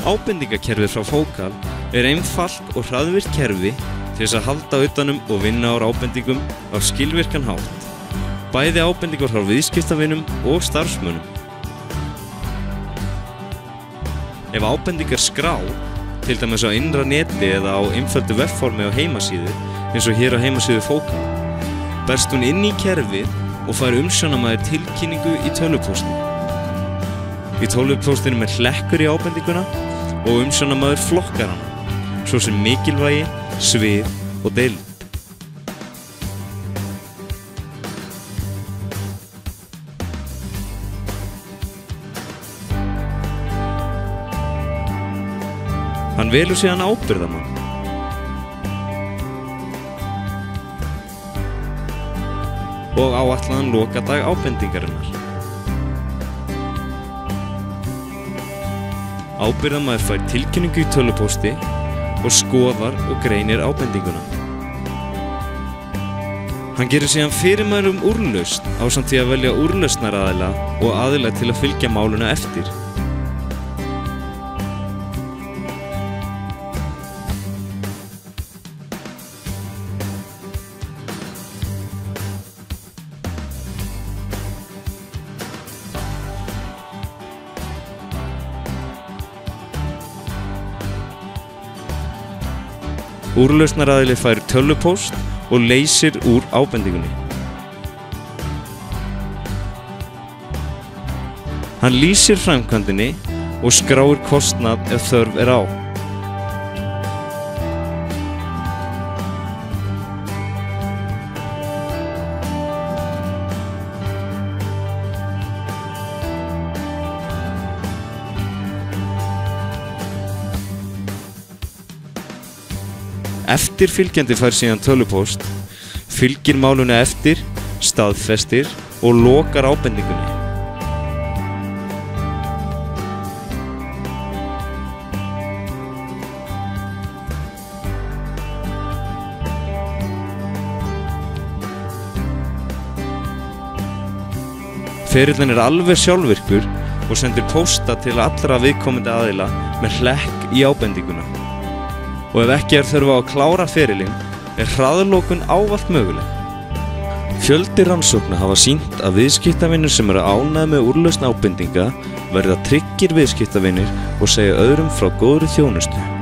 Ábendingakerfið frá Focal einfalt og hraðvirkt kerfi til þess að halda utanum og vinna á ábendingum á skilvirkan hátt. Bæði ábendingar frá viðskiptavinum og starfsmönnum. Ef ábendingar skrá, til dæmis á innra neti eða á einföldu vefformi á heimasíðu, eins og hér á heimasíðu Focal, berst hún inn í kerfið og fær umsjónarmaður tilkynningu í tölvupósti. Í tölvupóstinu er hlekkur í ábendinguna og umsjónarmaður flokkar hana, svo sem mikilvægi, svið og deild. Hann velur síðan ábyrgðarmann. Og áætlaðan lokadag ábendingarinnar. Ábyrgðarmaður fær tilkynningu í tölvupósti og skoðar og greinir ábendinguna. Hann gerir síðan fyrirmæli úrlausn ásamt því að velja úrlausnaraðila og aðila til að fylgja máluna eftir. Úrlausnaraðili fær tölvupóst og leysir úr ábendingunni. Hann lýsir framkvæmdinni og skráir kostnað ef þörf er á. Eftirfylgjandi fær síðan tölvupóst, fylgir málinu eftir, staðfestir og lokar ábendingunni. Ferillinn er alveg sjálfvirkur og sendir pósta til allra viðkomandi aðila með hlekk í ábendinguna. Og ef ekki þörf á að klára ferilinn, hraðlokun ávallt möguleg. Fjöldi rannsókna hafa sýnt að viðskiptavinir sem eru ánægðir með úrlausn ábendinga verða tryggir viðskiptavinir og segja öðrum frá góðri þjónustu.